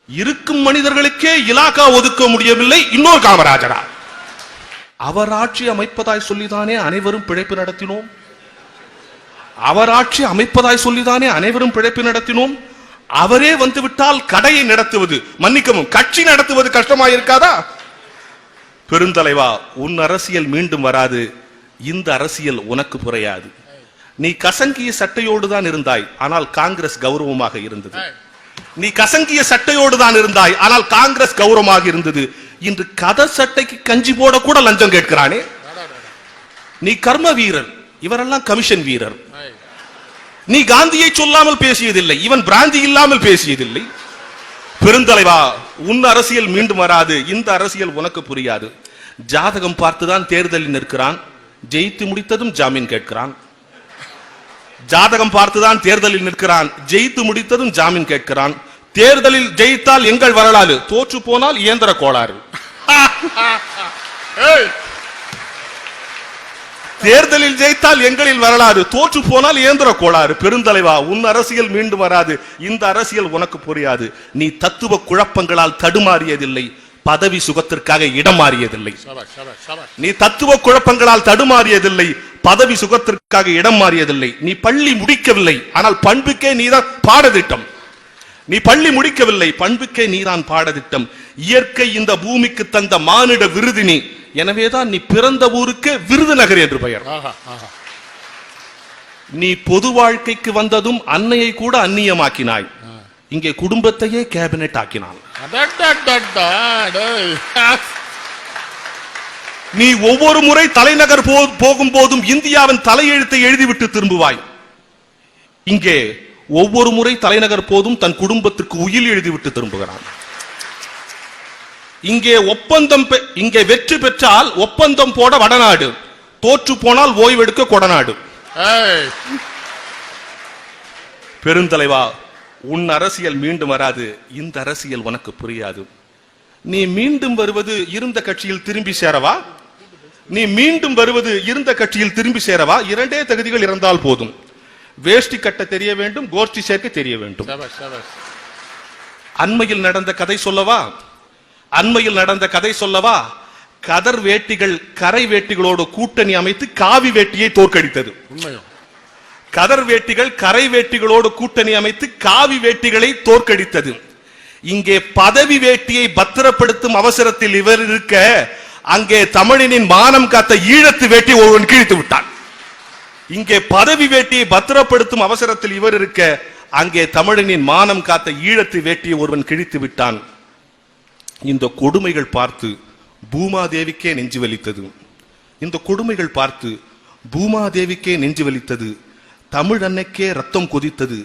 இருக்கும் மனிதர்களுக்கே இலாக்கா ஒதுக்க முடியவில்லை, இன்னொரு காமராஜரா? அவர் ஆட்சி அமைப்பதாய் சொல்லிதானே அனைவரும் பிழைப்பு நடத்தினோம். அவர் ஆட்சி அமைப்பதாய் சொல்லிதானே அனைவரும் பிழைப்பு நடத்தினோம். அவரே வந்துவிட்டால் கடையை நடத்துவது, மன்னிக்கவும், கட்சி நடத்துவது கஷ்டமாயிருக்காதா? பெருந்தலைவா, உன் அரசியல் மீண்டும் வராது. இந்த அரசியல் உனக்கு புரியாது. நீ கசங்கிய சட்டையோடு தான் இருந்தாய், ஆனால் காங்கிரஸ் கௌரவமாக இருந்தது. நீ கசங்கிய சட்டையோடு தான் இருந்தாய், ஆனால் காங்கிரஸ் கௌரவமாக இருந்தது. இன்று கதை சட்டைக்கு கஞ்சி போட கூட லஞ்சம் கேட்கிறானே. நீ கர்ம வீரர், இவரெல்லாம் கமிஷன் வீரர். நீ காந்தியை சொல்லாமல் பேசியதில்லை, இவன் பிராந்தி இல்லாமல் பேசியதில்லை. பெருந்தலைவா, உன் அரசியல் மீண்டும் வராது. இந்த அரசியல் உனக்கு புரியாது. ஜாதகம் பார்த்துதான் தேர்தலில் நிற்கிறான், ஜெயித்து முடித்ததும் ஜாமீன் கேட்கிறான். ஜாதகம் பார்த்துதான் தேர்தலில் நிற்கிறான், ஜெயித்து முடித்ததும் ஜாமீன் கேட்கிறான். தேர்தலில் ஜெயித்தால் எங்கள் வரலாறு, தோற்று போனால் இயந்திர கோளாறு. தேர்தலில் ஜெயித்தால் எங்களில் வரலாறு, தோற்று போனால் இயந்திர கோளாறு. பெருந்தலைவா, உன் அரசியல் மீண்டும் வராது. இந்த அரசியல் உனக்கு புரியாது. நீ தத்துவ குழப்பங்களால் தடுமாறியதில்லை, பதவி சுகத்திற்காக இடம் மாறியதில்லை. நீ தத்துவ குழப்பங்களால் தடுமாறியதில்லை, பதவி சுகத்திற்காக இடம் மாறியதில்லை. நீ பள்ளி முடிக்கவில்லை, ஆனால் பண்புக்கே நீதான் பாடத்திட்டம். நீ பள்ளி முடிக்கவில்லை, பண்புக்கே நீதான் பாடத்திட்டம். இயற்கை இந்த பூமிக்கு தந்த மானிட விருதினி. எனவேதான் நீ பிறந்த ஊருக்கு விருதுநகர் என்று பெயர். நீ பொது வாழ்க்கைக்கு வந்ததும் அன்னையை கூட அந்நியமாக்கினாய், இங்கே குடும்பத்தையே கேபினெட் ஆக்கினான். நீ ஒவ்வொரு முறை தலைநகர் போகும் போதும் இந்தியாவின் தலையெழுத்தை எழுதிவிட்டு திரும்புவாய். இங்கே ஒவ்வொரு முறை தலைநகர் போதும் தன் குடும்பத்திற்கு உயில் எழுதிவிட்டு திரும்புகிறான். இங்கே வெற்றி பெற்றால் ஒப்பந்தம் போட வடநாடு, தோற்று போனால் ஓய்வெடுக்க கொடநாடு. பெருந்தலைவா, உன் அரசியல் மீண்டும் வராது. இந்த அரசியல் உனக்கு புரியாது. நீ மீண்டும் வருவது இருந்த கட்சியில் திரும்பி சேரவா? நீ மீண்டும் வருவது இருந்த கட்சியில் திரும்பி சேரவா? இரண்டே தகுதிகள் இருந்தால் போதும். வேஷ்டி கட்ட தெரிய வேண்டும், கோஷ்டி சேர்க்க தெரிய வேண்டும். அண்மையில் நடந்த கதை சொல்லவா? அண்மையில் நடந்த கதை சொல்லவா? கதர் வேட்டிகள் கரை வேட்டிகளோடு கூட்டணி அமைத்து காவி வேட்டியை தோற்கடித்தது. கதர் வேட்டிகள் கரை வேட்டிகளோடு கூட்டணி அமைத்து காவி வேட்டிகளை தோற்கடித்தது. இங்கே பதவி வேட்டியை பத்திரப்படுத்தும் அவசரத்தில் இவர் இருக்க, அங்கே தமிழனின் மானம் காத்த ஈழத்து வேட்டி ஒருவன் கிழித்து விட்டான். இங்கே பதவி வேட்டியை பத்திரப்படுத்தும் அவசரத்தில் இவர் இருக்க, அங்கே தமிழனின் மானம் காத்த ஈழத்து வேட்டியை ஒருவன் கிழித்து விட்டான். இந்த கொடுமைகள் பார்த்து பூமாதேவிக்கே நெஞ்சு வலித்தது. இந்த கொடுமைகள் பார்த்து பூமாதேவிக்கே நெஞ்சு வலித்தது. தமிழ் அன்னைக்கே ரத்தம் கொதித்தது.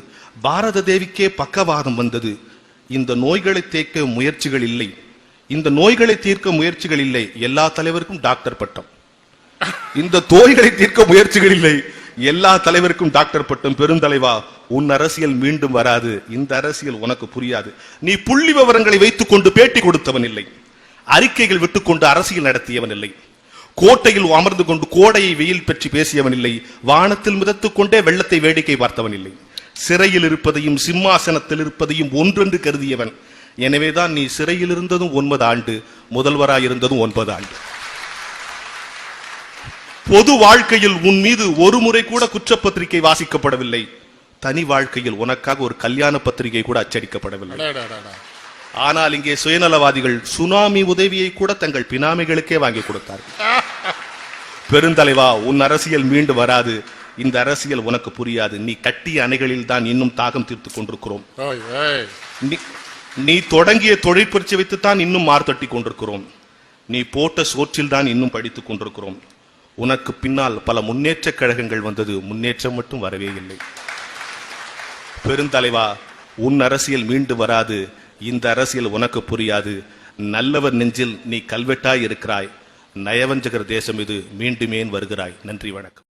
பாரத தேவிக்கே பக்கவாதம் வந்தது. இந்த நோய்களை தீர்க்க முயற்சிகள் இல்லை, இந்த நோய்களை தீர்க்க முயற்சிகள் இல்லை. எல்லா தலைவருக்கும் டாக்டர் பட்டம். இந்த நோய்களை தீர்க்க முயற்சிகள் இல்லை, எல்லா தலைவருக்கும் டாக்டர் பட்டம். பெருந்தலைவா, உன் அரசியல் மீண்டும் வராது. இந்த அரசியல் உனக்கு புரியாது. நீ புள்ளி விவரங்களை வைத்துக் கொண்டு பேட்டி கொடுத்தவன் இல்லை, அறிக்கைகள் விட்டுக்கொண்டு அரசியல் நடத்தியவன் இல்லை, கோட்டையில் அமர்ந்து கொண்டு கோடையை வெயில் பற்றி பேசியவன் இல்லை, வானத்தில் மிதத்துக் கொண்டே வெள்ளத்தை வேடிக்கை பார்த்தவன் இல்லை, சிறையில் இருப்பதையும் சிம்மாசனத்தில் இருப்பதையும் ஒன்றென்று கருதியவன். எனவேதான் நீ சிறையில் இருந்ததும் 9 ஆண்டு, முதல்வராய் இருந்ததும் 9 ஆண்டு. பொது வாழ்க்கையில் உன் மீது ஒரு முறை கூட குற்றப்பத்திரிகை வாசிக்கப்படவில்லை. தனி வாழ்க்கையில் உனக்காக ஒரு கல்யாண பத்திரிகை கூட அச்சடிக்கப்படவில்லை. ஆனால் இங்கே சுயநலவாதிகள் சுனாமி உதவியை கூட தங்கள் பினாமிகளுக்கே வாங்கி கொடுத்தார்கள். பெருந்தலைவா, உன் அரசியல் மீண்டு வராது. இந்த அரசியல் உனக்கு புரியாது. நீ கட்டிய அணைகளில் தான் இன்னும் தாகம் தீர்த்துக் கொண்டிருக்கிறோம். நீ தொடங்கிய தொழிற்பயிற்சி வைத்துத்தான் இன்னும் மார்த்தட்டி கொண்டிருக்கிறோம். நீ போட்ட சோற்றில் தான் இன்னும் படித்துக் கொண்டிருக்கிறோம். உனக்கு பின்னால் பல முன்னேற்ற கழகங்கள் வந்தது, முன்னேற்றம் மட்டும் வரவே இல்லை. பெருந்தலைவா, உன் அரசியல் மீண்டு வராது. இந்த அரசியல் உனக்கு புரியாது. நல்லவர் நெஞ்சில் நீ கல்வெட்டாய் இருக்கிறாய். நயவஞ்சகர் தேசம் இது, மீண்டுமேன் வருகிறாய். நன்றி, வணக்கம்.